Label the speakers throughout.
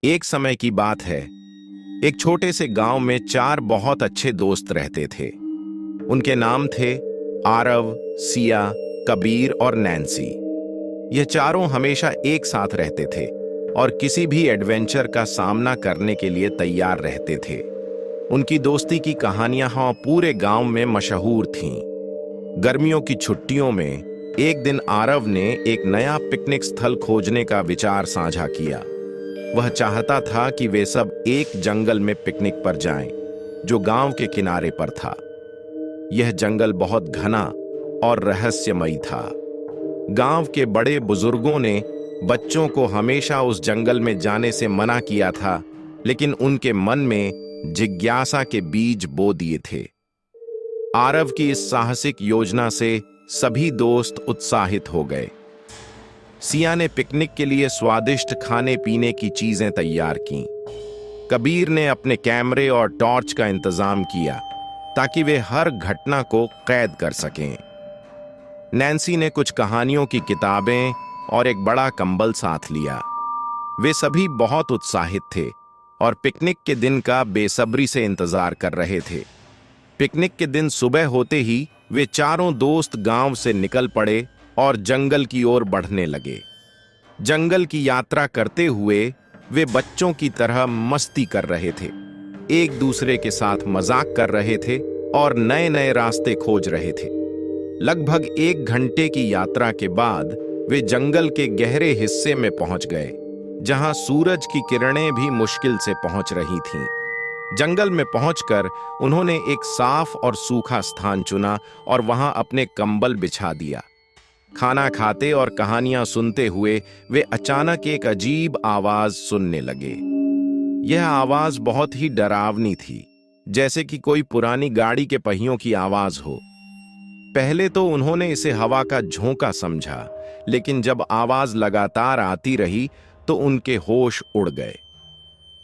Speaker 1: एक समय की बात है। एक छोटे से गांव में चार बहुत अच्छे दोस्त रहते थे। उनके नाम थे आरव, सिया, कबीर और नैन्सी। ये चारों हमेशा एक साथ रहते थे और किसी भी एडवेंचर का सामना करने के लिए तैयार रहते थे। उनकी दोस्ती की कहानियां पूरे गांव में मशहूर थीं। गर्मियों की छुट्टियों में एक दिन आरव ने एक नया पिकनिक स्थल खोजने का विचार साझा किया। वह चाहता था कि वे सब एक जंगल में पिकनिक पर जाएं, जो गांव के किनारे पर था। यह जंगल बहुत घना और रहस्यमयी था। गांव के बड़े बुजुर्गों ने बच्चों को हमेशा उस जंगल में जाने से मना किया था, लेकिन उनके मन में जिज्ञासा के बीज बो दिए थे। आरव की इस साहसिक योजना से सभी दोस्त उत्साहित हो गए। सिया ने पिकनिक के लिए स्वादिष्ट खाने पीने की चीजें तैयार कीं। कबीर ने अपने कैमरे और टॉर्च का इंतजाम किया ताकि वे हर घटना को कैद कर सकें। नैन्सी ने कुछ कहानियों की किताबें और एक बड़ा कंबल साथ लिया। वे सभी बहुत उत्साहित थे और पिकनिक के दिन का बेसब्री से इंतजार कर रहे थे। पिकनिक के दिन सुबह होते ही वे चारों दोस्त गांव से निकल पड़े और जंगल की ओर बढ़ने लगे। जंगल की यात्रा करते हुए वे बच्चों की तरह मस्ती कर रहे थे, एक दूसरे के साथ मजाक कर रहे थे और नए नए रास्ते खोज रहे थे। लगभग 1 घंटे की यात्रा के बाद वे जंगल के गहरे हिस्से में पहुंच गए, जहां सूरज की किरणें भी मुश्किल से पहुंच रही थीं। जंगल में पहुंचकर उन्होंने एक साफ और सूखा स्थान चुना और वहां अपने कंबल बिछा दिया। खाना खाते और कहानियां सुनते हुए वे अचानक एक अजीब आवाज सुनने लगे। यह आवाज बहुत ही डरावनी थी, जैसे कि कोई पुरानी गाड़ी के पहियों की आवाज हो। पहले तो उन्होंने इसे हवा का झोंका समझा, लेकिन जब आवाज लगातार आती रही तो उनके होश उड़ गए।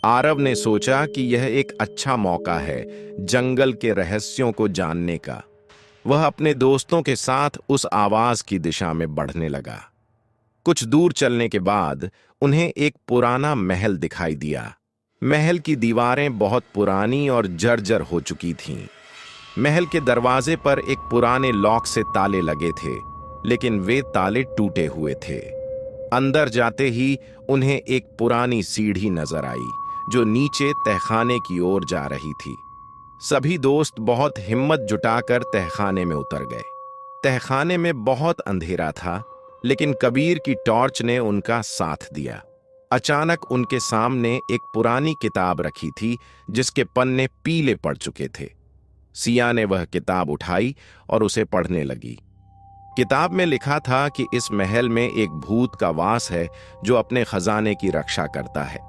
Speaker 1: आरव ने सोचा कि यह एक अच्छा मौका है जंगल के रहस्यों को जानने का। वह अपने दोस्तों के साथ उस आवाज की दिशा में बढ़ने लगा। कुछ दूर चलने के बाद उन्हें एक पुराना महल दिखाई दिया। महल की दीवारें बहुत पुरानी और जर्जर हो चुकी थीं। महल के दरवाजे पर एक पुराने लॉक से ताले लगे थे, लेकिन वे ताले टूटे हुए थे। अंदर जाते ही उन्हें एक पुरानी सीढ़ी नजर आई, जो नीचे तहखाने की ओर जा रही थी। सभी दोस्त बहुत हिम्मत जुटाकर तहखाने में उतर गए। तहखाने में बहुत अंधेरा था, लेकिन कबीर की टॉर्च ने उनका साथ दिया। अचानक उनके सामने एक पुरानी किताब रखी थी, जिसके पन्ने पीले पड़ चुके थे। सिया ने वह किताब उठाई और उसे पढ़ने लगी। किताब में लिखा था कि इस महल में एक भूत का वास है, जो अपने खजाने की रक्षा करता है।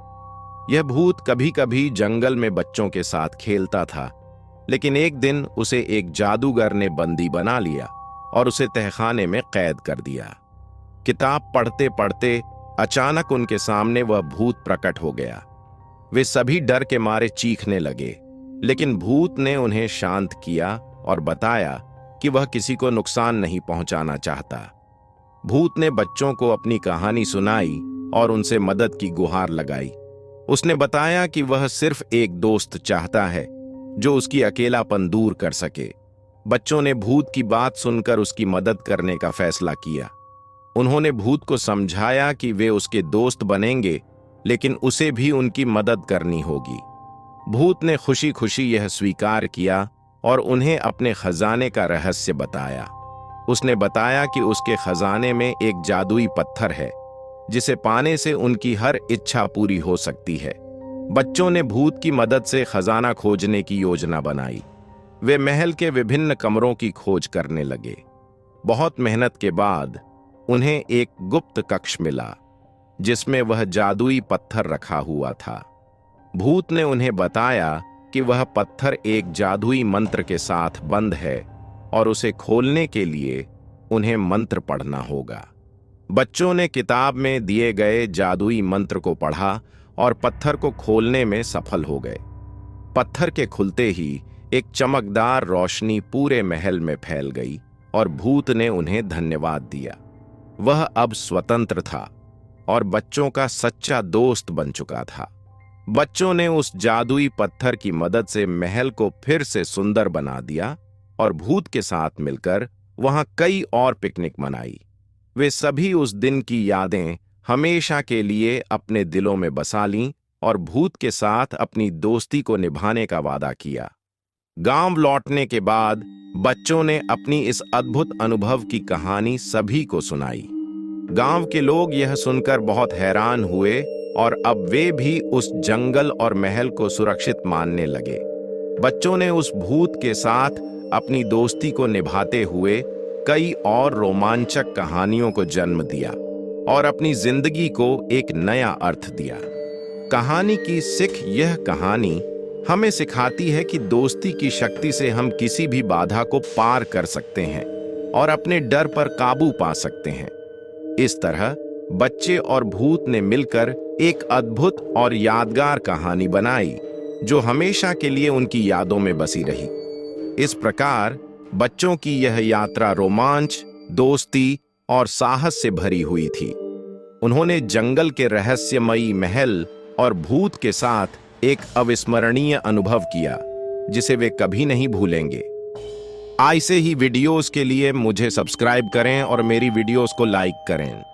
Speaker 1: यह भूत कभी कभी जंगल में बच्चों के साथ खेलता था, लेकिन एक दिन उसे एक जादूगर ने बंदी बना लिया और उसे तहखाने में कैद कर दिया। किताब पढ़ते पढ़ते अचानक उनके सामने वह भूत प्रकट हो गया। वे सभी डर के मारे चीखने लगे, लेकिन भूत ने उन्हें शांत किया और बताया कि वह किसी को नुकसान नहीं पहुंचाना चाहता। भूत ने बच्चों को अपनी कहानी सुनाई और उनसे मदद की गुहार लगाई। उसने बताया कि वह सिर्फ एक दोस्त चाहता है, जो उसकी अकेलापन दूर कर सके। बच्चों ने भूत की बात सुनकर उसकी मदद करने का फैसला किया। उन्होंने भूत को समझाया कि वे उसके दोस्त बनेंगे, लेकिन उसे भी उनकी मदद करनी होगी। भूत ने खुशी खुशी यह स्वीकार किया और उन्हें अपने खजाने का रहस्य बताया। उसने बताया कि उसके खजाने में एक जादुई पत्थर है, जिसे पाने से उनकी हर इच्छा पूरी हो सकती है। बच्चों ने भूत की मदद से खजाना खोजने की योजना बनाई। वे महल के विभिन्न कमरों की खोज करने लगे। बहुत मेहनत के बाद उन्हें एक गुप्त कक्ष मिला, जिसमें वह जादुई पत्थर रखा हुआ था। भूत ने उन्हें बताया कि वह पत्थर एक जादुई मंत्र के साथ बंद है और उसे खोलने के लिए उन्हें मंत्र पढ़ना होगा। बच्चों ने किताब में दिए गए जादुई मंत्र को पढ़ा और पत्थर को खोलने में सफल हो गए। पत्थर के खुलते ही एक चमकदार रोशनी पूरे महल में फैल गई और भूत ने उन्हें धन्यवाद दिया। वह अब स्वतंत्र था और बच्चों का सच्चा दोस्त बन चुका था। बच्चों ने उस जादुई पत्थर की मदद से महल को फिर से सुंदर बना दिया और भूत के साथ मिलकर वहां कई और पिकनिक मनाई। वे सभी उस दिन की यादें हमेशा के लिए अपने दिलों में बसा लीं और भूत के साथ अपनी दोस्ती को निभाने का वादा किया। गांव लौटने के बाद बच्चों ने अपनी इस अद्भुत अनुभव की कहानी सभी को सुनाई। गांव के लोग यह सुनकर बहुत हैरान हुए और अब वे भी उस जंगल और महल को सुरक्षित मानने लगे। बच्चों ने उस भूत के साथ अपनी दोस्ती को निभाते हुए कई और रोमांचक कहानियों को जन्म दिया और अपनी जिंदगी को एक नया अर्थ दिया। कहानी की सिख यह कहानी हमें सिखाती है कि दोस्ती की शक्ति से हम किसी भी बाधा को पार कर सकते हैं और अपने डर पर काबू पा सकते हैं। इस तरह बच्चे और भूत ने मिलकर एक अद्भुत और यादगार कहानी बनाई जो हमेशा के लिए उनकी यादों में बसी रही। इस प्रकार बच्चों की यह यात्रा रोमांच, दोस्ती और साहस से भरी हुई थी। उन्होंने जंगल के रहस्यमयी महल और भूत के साथ एक अविस्मरणीय अनुभव किया जिसे वे कभी नहीं भूलेंगे। ऐसे ही वीडियोस के लिए मुझे सब्सक्राइब करें और मेरी वीडियोस को लाइक करें।